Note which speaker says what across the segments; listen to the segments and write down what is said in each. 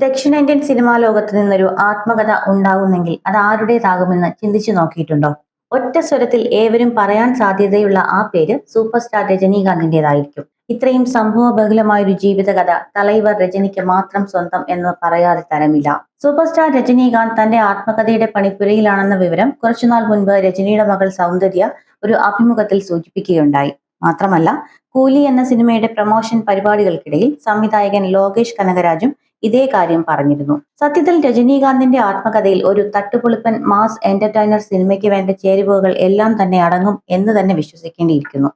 Speaker 1: ദക്ഷിണേന്ത്യൻ സിനിമാ ലോകത്ത് നിന്നൊരു ആത്മകഥ ഉണ്ടാകുന്നെങ്കിൽ അത് ആരുടേതാകുമെന്ന് ചിന്തിച്ചു നോക്കിയിട്ടുണ്ടോ? ഒറ്റ സ്വരത്തിൽ ഏവരും പറയാൻ സാധ്യതയുള്ള ആ പേര് സൂപ്പർ സ്റ്റാർ രജനീകാന്തിന്റേതായിരിക്കും. ഇത്രയും സംഭവബഹുലമായൊരു ജീവിതകഥ തലൈവർ രജനിക്ക് മാത്രം സ്വന്തം എന്ന് പറയാതെ തരമില്ല. സൂപ്പർ സ്റ്റാർ രജനീകാന്ത് തന്റെ ആത്മകഥയുടെ പണിപ്പുരയിലാണെന്ന വിവരം കുറച്ചുനാൾ മുൻപ് രജനിയുടെ മകൾ സൗന്ദര്യ ഒരു അഭിമുഖത്തിൽ സൂചിപ്പിക്കുകയുണ്ടായി. മാത്രമല്ല, കൂലി എന്ന സിനിമയുടെ പ്രമോഷൻ പരിപാടികൾക്കിടയിൽ സംവിധായകൻ ലോകേഷ് കനകരാജും ഇതേ കാര്യം പറഞ്ഞിരുന്നു. സത്യത്തിൽ രജനീകാന്തിന്റെ ആത്മകഥയിൽ ഒരു തട്ടുപൊളിപ്പൻ മാസ് എന്റർടൈനർ സിനിമയ്ക്ക് വേണ്ട ചേരുവകൾ എല്ലാം തന്നെ അടങ്ങും എന്ന് തന്നെ വിശ്വസിക്കേണ്ടിയിരിക്കുന്നു.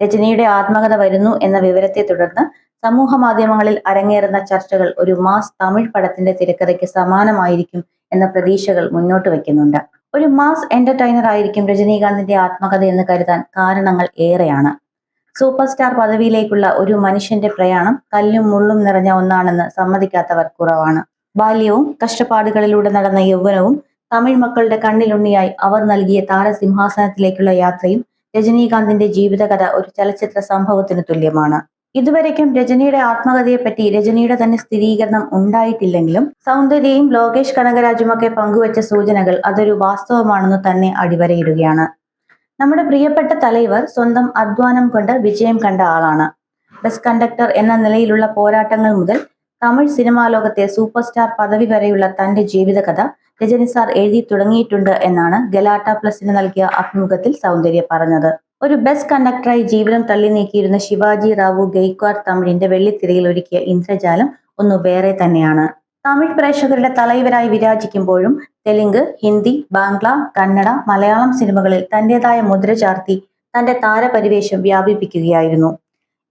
Speaker 1: രജനിയുടെ ആത്മകഥ വരുന്നു എന്ന വിവരത്തെ തുടർന്ന് സമൂഹ മാധ്യമങ്ങളിൽ അരങ്ങേറുന്ന ചർച്ചകൾ ഒരു മാസ് തമിഴ് പടത്തിന്റെ തിരക്കഥയ്ക്ക് സമാനമായിരിക്കും എന്ന പ്രതീക്ഷകൾ മുന്നോട്ട് വയ്ക്കുന്നുണ്ട്. ഒരു മാസ് എന്റർടൈനർ ആയിരിക്കും രജനീകാന്തിന്റെ ആത്മകഥ എന്ന് കരുതാൻ കാരണങ്ങൾ ഏറെയാണ്. സൂപ്പർ സ്റ്റാർ പദവിയിലേക്കുള്ള ഒരു മനുഷ്യന്റെ പ്രയാണം കല്ലും മുള്ളും നിറഞ്ഞ ഒന്നാണെന്ന് സമ്മതിക്കാത്തവർ കുറവാണ്. ബാല്യവും കഷ്ടപ്പാടുകളിലൂടെ നടന്ന യൗവനവും തമിഴ് മക്കളുടെ കണ്ണിലുണ്ണിയായി അവർ നൽകിയ താരസിംഹാസനത്തിലേക്കുള്ള യാത്രയും രജനീകാന്തിന്റെ ജീവിതകഥ ഒരു ചലച്ചിത്ര സംഭവത്തിന് തുല്യമാണ്. ഇതുവരയ്ക്കും രജനിയുടെ ആത്മകഥയെപ്പറ്റി രജനിയുടെ തന്നെ സ്ഥിരീകരണം ഉണ്ടായിട്ടില്ലെങ്കിലും സൗന്ദര്യയും ലോകേഷ് കനകരാജുമൊക്കെ പങ്കുവച്ച സൂചനകൾ അതൊരു വാസ്തവമാണെന്ന് തന്നെ അടിവരയിടുകയാണ്. നമ്മുടെ പ്രിയപ്പെട്ട തലൈവർ സ്വന്തം അധ്വാനം കൊണ്ട് വിജയം കണ്ട ആളാണ്. ബസ് കണ്ടക്ടർ എന്ന നിലയിലുള്ള പോരാട്ടങ്ങൾ മുതൽ തമിഴ് സിനിമാ ലോകത്തെ സൂപ്പർ സ്റ്റാർ പദവി വരെയുള്ള തന്റെ ജീവിതകഥ രജനി സാർ എഴുതി തുടങ്ങിയിട്ടുണ്ട് എന്നാണ് ഗലാട്ട പ്ലസിന് നൽകിയ അഭിമുഖത്തിൽ സൗന്ദര്യ പറഞ്ഞത്. ഒരു ബസ് കണ്ടക്ടറായി ജീവിതം തള്ളി നീക്കിയിരുന്ന ശിവാജി റാവു ഗെയ്ക്വാഡ് തമിഴിന്റെ വെള്ളിത്തിരയിൽ ഒരുക്കിയ ഇന്ദ്രജാലം ഒന്നു വേറെ തന്നെയാണ്. തമിഴ് പ്രേക്ഷകരുടെ തലൈവരായി വിരാജിക്കുമ്പോഴും തെലുങ്ക്, ഹിന്ദി, ബാംഗ്ല, കന്നഡ, മലയാളം സിനിമകളിൽ തന്റേതായ മുദ്ര ചാർത്തി തന്റെ താരപരിവേഷം വ്യാപിപ്പിക്കുകയായിരുന്നു.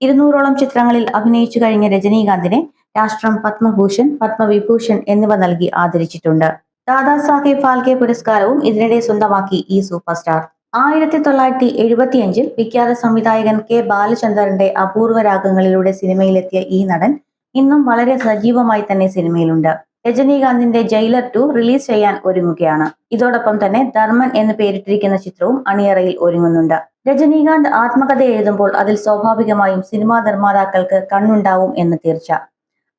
Speaker 1: 200ഓളം ചിത്രങ്ങളിൽ അഭിനയിച്ചു കഴിഞ്ഞ രജനീകാന്തിനെ രാഷ്ട്രം പത്മഭൂഷൺ, പത്മവിഭൂഷൺ എന്നിവ നൽകി ആദരിച്ചിട്ടുണ്ട്. ദാദാസാഹേബ് ഫാൽക്കെ പുരസ്കാരവും ഇതിനിടെ സ്വന്തമാക്കി ഈ സൂപ്പർ സ്റ്റാർ. 1975 വിഖ്യാത സംവിധായകൻ കെ ബാലചന്ദറിന്റെ അപൂർവ രാഗങ്ങളിലൂടെ സിനിമയിലെത്തിയ ഈ നടൻ ഇന്നും വളരെ സജീവമായി തന്നെ സിനിമയിലുണ്ട്. രജനീകാന്തിന്റെ ജയിലർ 2 റിലീസ് ചെയ്യാൻ ഒരുങ്ങുകയാണ്. ഇതോടൊപ്പം തന്നെ ധർമ്മൻ എന്ന് പേരിട്ടിരിക്കുന്ന ചിത്രവും അണിയറയിൽ ഒരുങ്ങുന്നുണ്ട്. രജനീകാന്ത് ആത്മകഥ എഴുതുമ്പോൾ അതിൽ സ്വാഭാവികമായും സിനിമാ നിർമ്മാതാക്കൾക്ക് കണ്ണുണ്ടാവും എന്ന് തീർച്ച.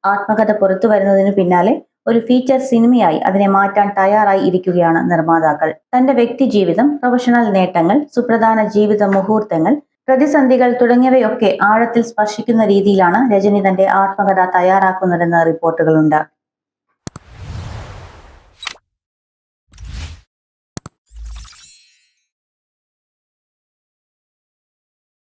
Speaker 1: ആത്മകഥ പുറത്തു വരുന്നതിനു പിന്നാലെ ഒരു ഫീച്ചർ സിനിമയായി അതിനെ മാറ്റാൻ തയ്യാറായി ഇരിക്കുകയാണ് നിർമ്മാതാക്കൾ. തന്റെ വ്യക്തി ജീവിതം, പ്രൊഫഷണൽ നേട്ടങ്ങൾ, സുപ്രധാന ജീവിത മുഹൂർത്തങ്ങൾ, പ്രതിസന്ധികൾ തുടങ്ങിയവയൊക്കെ ആഴത്തിൽ സ്പർശിക്കുന്ന രീതിയിലാണ് രജനി തന്റെ ആത്മകഥ തയ്യാറാക്കുന്നതെന്ന് റിപ്പോർട്ടുകളുണ്ട്.